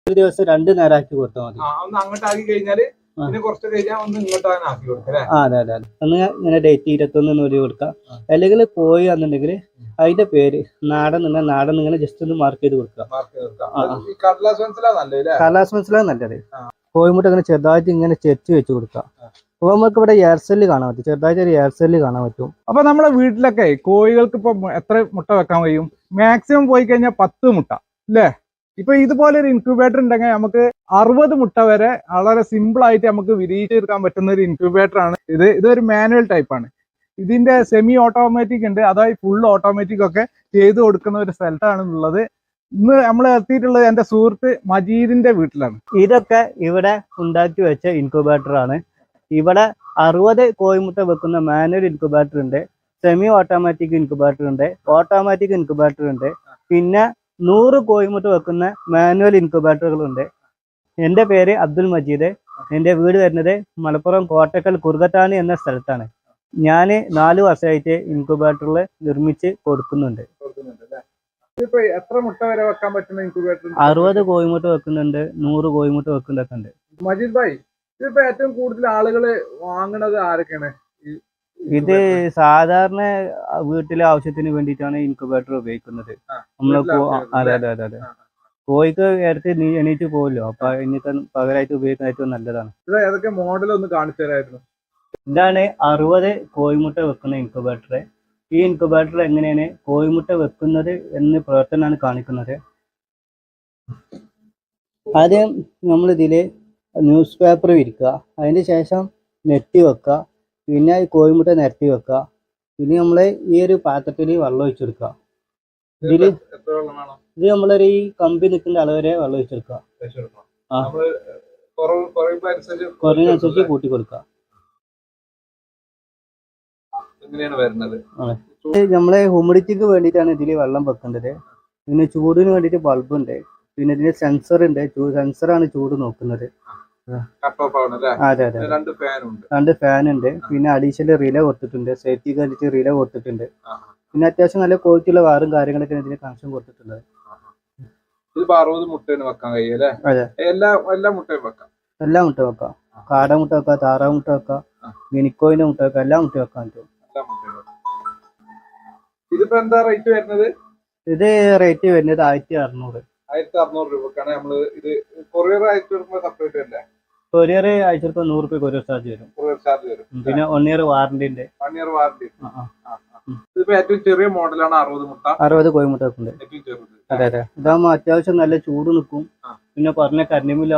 ഒരു ദിവസം 2 നേരമാക്കി കൊടുത്താൽ മതി. ഒന്ന് അങ്ങോട്ടാക്കി കഴിഞ്ഞാല് പിന്നെ കുറച്ച് കഴിഞ്ഞാൽ ഒന്ന് ഇങ്ങോട്ടാണ് ആക്കി കൊടുക്കാം. അതെ അതെ അതെ. ഒന്ന് ഇങ്ങനെ ഡേറ്റ് 21 ഒരു കൊടുക്കാം. അല്ലെങ്കിൽ കോഴി എന്നുണ്ടെങ്കിൽ അതിന്റെ പേര് നാടൻ നിങ്ങൾ ജസ്റ്റ് ഒന്ന് മാർക്ക് ചെയ്ത് കൊടുക്കുക. കടലാസ് മനസ്സിലാണ് നല്ലത്. കോഴിമുട്ട ഇങ്ങനെ ചെറുതായിട്ട് ഇങ്ങനെ ചെരിച്ച് വെച്ച് കൊടുക്കാം. അപ്പൊ നമുക്ക് ഇവിടെ എയർസെല്ല് കാണാൻ പറ്റും, ചെറുതായിട്ട് ഒരു എയർസെല്ല് കാണാൻ പറ്റും. അപ്പൊ നമ്മുടെ വീട്ടിലൊക്കെ കോഴികൾക്ക് ഇപ്പൊ എത്ര മുട്ട വെക്കാൻ കഴിയും? മാക്സിമം പോയി കഴിഞ്ഞാൽ 10 മുട്ട അല്ലേ? ഇപ്പൊ ഇതുപോലെ ഒരു ഇൻക്യുബേറ്റർ ഉണ്ടെങ്കിൽ നമുക്ക് 60 മുട്ട വരെ വളരെ സിമ്പിൾ ആയിട്ട് നമുക്ക് വിരിയിച്ചെടുക്കാൻ പറ്റുന്ന ഒരു ഇൻക്യുബേറ്റർ ആണ് ഇത്. ഇതൊരു മാനുവൽ ടൈപ്പ് ആണ്. ഇതിന്റെ സെമി ഓട്ടോമാറ്റിക് ഉണ്ട്, അതായത് ഫുൾ ഓട്ടോമാറ്റിക് ഒക്കെ ചെയ്ത് കൊടുക്കുന്ന ഒരു സ്ഥലത്താണ് ഉള്ളത്. ഇന്ന് നമ്മൾ എത്തിയിട്ടുള്ളത് എന്റെ സുഹൃത്ത് മജീദിന്റെ വീട്ടിലാണ്. ഇതൊക്കെ ഇവിടെ ഉണ്ടാക്കി വെച്ച ഇൻക്യുബേറ്റർ ആണ്. ഇവിടെ 60 കോഴിമുട്ട വെക്കുന്ന മാനുവൽ ഇൻക്യുബേറ്റർ ഉണ്ട്, സെമി ഓട്ടോമാറ്റിക് ഇൻക്യുബേറ്റർ ഉണ്ട്, ഓട്ടോമാറ്റിക് ഇൻക്യുബേറ്റർ ഉണ്ട്, പിന്നെ 100 കോഴിമുട്ട വെക്കുന്ന മാനുവൽ ഇൻക്യുബേറ്ററുകളുണ്ട്. എൻ്റെ പേര് അബ്ദുൽ മജീദ്. എൻ്റെ വീട് വരുന്നത് മലപ്പുറം കോട്ടക്കൽ കുറുകത്താണി എന്ന സ്ഥലത്താണ്. ഞാൻ 4 വർഷമായിട്ട് ഇൻക്യുബേറ്ററിൽ നിർമ്മിച്ച് കൊടുക്കുന്നുണ്ട്. എത്ര മുട്ട വരെ വെക്കാൻ പറ്റുന്ന ഇൻക്യുബേറ്റർ? 60 കോഴിമുട്ട വെക്കുന്നുണ്ട്, 100 കോഴിമുട്ട വെക്കുന്നതൊക്കെ ഉണ്ട്. മജീദ് ഭായ്, ഇതിപ്പോ ഏറ്റവും കൂടുതൽ ആളുകൾ വാങ്ങുന്നത് ആരൊക്കെയാണ്? ഇത് സാധാരണ വീട്ടിലെ ആവശ്യത്തിന് വേണ്ടിയിട്ടാണ് ഇൻക്യുബേറ്റർ ഉപയോഗിക്കുന്നത്. നമ്മള് അതെ അതെ അതെ അതെ. കോഴിക്ക് ഇടത്ത് എണീറ്റ് പോകുമല്ലോ, അപ്പൊ ഇനിക്ക് പകരമായിട്ട് ഉപയോഗിക്കാൻ ഏറ്റവും നല്ലതാണ്. ഏതൊക്കെ മോഡൽ ഒന്ന് കാണിച്ചു തരായിരുന്നു? ഇതാണ് 60 കോഴിമുട്ട വെക്കുന്ന ഇൻക്യുബേറ്റർ. ഈ ഇൻക്യുബേറ്റർ എങ്ങനെയാണ് കോഴിമുട്ട വെക്കുന്നത് എന്ന് പ്രവർത്തനമാണ് കാണിക്കുന്നത്. ആദ്യം നമ്മൾ ഇതില് ന്യൂസ് പേപ്പർ വിരിക്കുക, അതിന് ശേഷം നെറ്റ് വെക്കുക, പിന്നെ ഈ കോഴിമുട്ട നിരത്തി വെക്കുക, പിന്നെ നമ്മള് ഈ ഒരു പാത്രത്തിൽ വെള്ളം ഒഴിച്ചെടുക്കുക. ഇത് നമ്മളൊരു ഈ കമ്പി നിൽക്കുന്ന അളവരെ വെള്ളം ഒഴിച്ചെടുക്കുക. കുറഞ്ഞനുസരിച്ച് കൂട്ടി കൊടുക്കുക. നമ്മളെ ഹ്യൂമിഡിറ്റിക്ക് വേണ്ടിയിട്ടാണ് ഇതിൽ വെള്ളം വെക്കേണ്ടത്. പിന്നെ ചൂടിന് വേണ്ടിയിട്ട് ബൾബ് ഉണ്ട്, പിന്നെ ഇതിന് സെൻസർ ഉണ്ട്, സെൻസറാണ് ചൂട് നോക്കുന്നത്. അതെ അതെ. 2 ഫാൻ ഉണ്ട്, പിന്നെ അഡീഷണൽ റിലേ കൊടുത്തിട്ടുണ്ട്, സേഫ്റ്റിക്ക് വേണ്ടിയിട്ട് റിലേ കൊടുത്തിട്ടുണ്ട്. പിന്നെ അത്യാവശ്യം നല്ല ക്വാളിറ്റിയുള്ള വാറും കാര്യങ്ങളൊക്കെ ഇതിന് കണക്ഷൻ കൊടുത്തിട്ടുള്ളത്. എല്ലാ മുട്ട വെക്കാം. കാടമുട്ട വെക്കാം, താറാമുട്ട വെക്കാം, ഗിനിക്കോയിന്റെ മുട്ട വെക്കാം, എല്ലാ മുട്ട വെക്കാൻ പറ്റും. ഇത് റേറ്റ് വരുന്നത് 1600. 1600 രൂപക്കാണ് നമ്മള് ഇത് കൊറിയർ അയച്ചെടുക്കുമ്പോൾ സെപ്പറേറ്റ് അല്ലേ? കൊറിയർ അയച്ചെടുക്കുമ്പോൾ 100 രൂപ കൊറിയർ ചാർജ് വരും. പിന്നെ 1 ഇയർ വാറന്റി ഉണ്ട്. ഇതിപ്പോ ഏറ്റവും ചെറിയ മോഡലാണ് 60 മുട്ട. 60 കോഴിമുട്ട വെക്കുന്നുണ്ട്. അതെ അതെ. ഇതാകുമ്പോ അത്യാവശ്യം നല്ല ചൂട് നിൽക്കും, പിന്നെ പറഞ്ഞ കരണ്ടിമില്ല